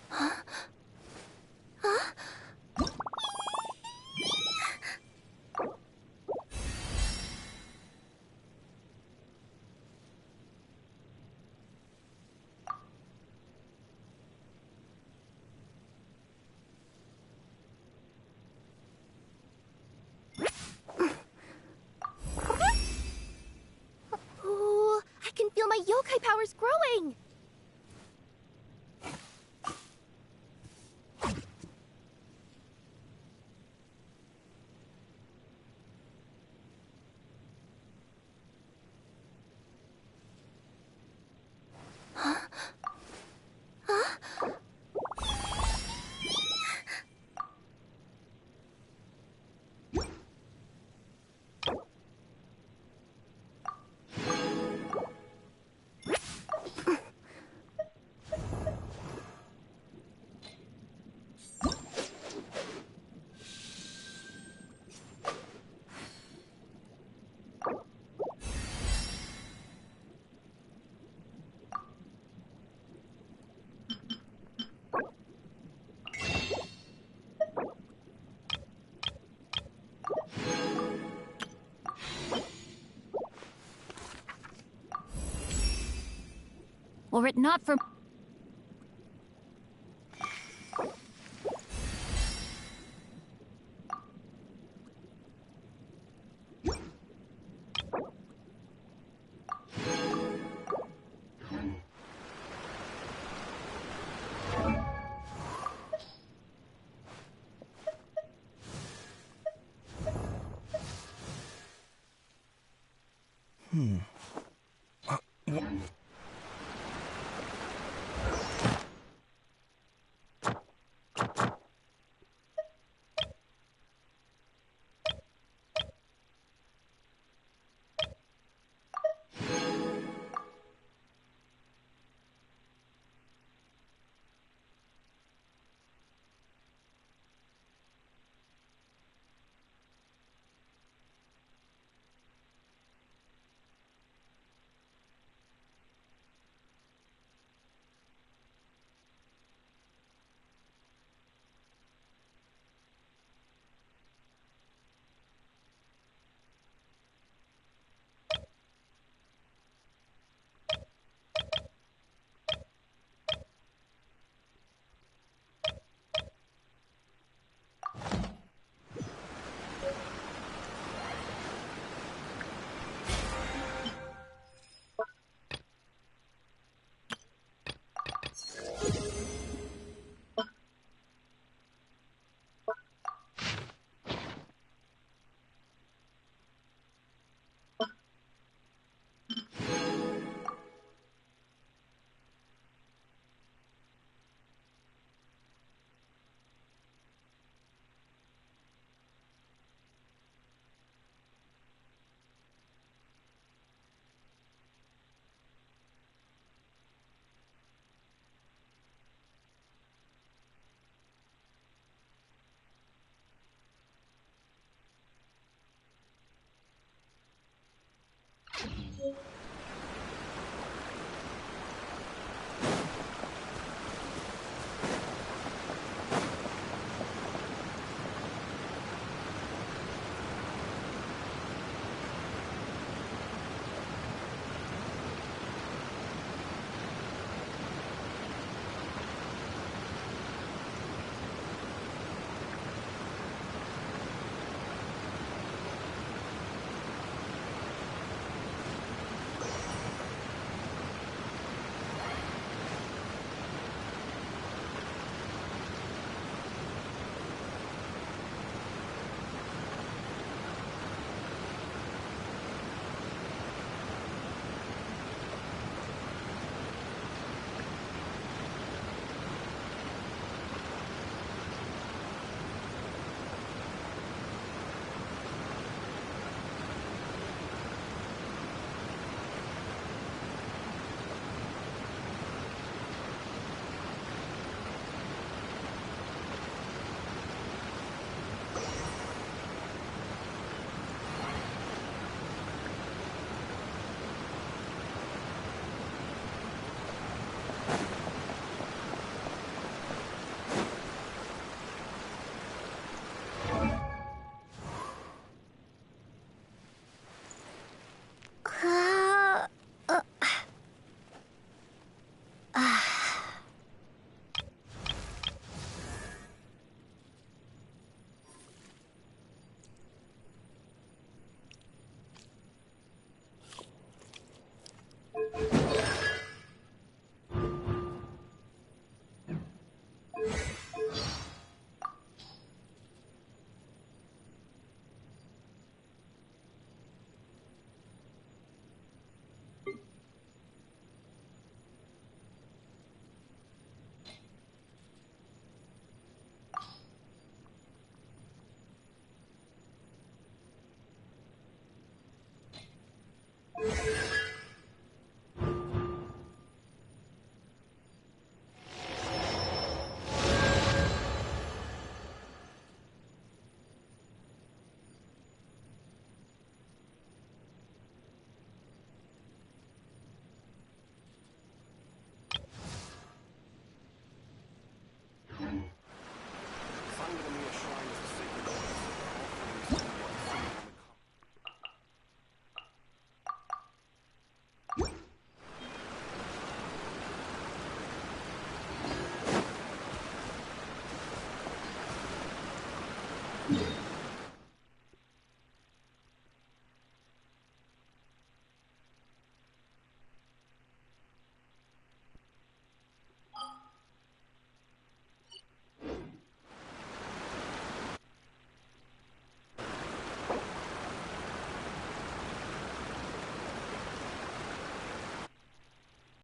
Huh? Huh? Ooh, I can feel my yokai powers growing! Were it not for...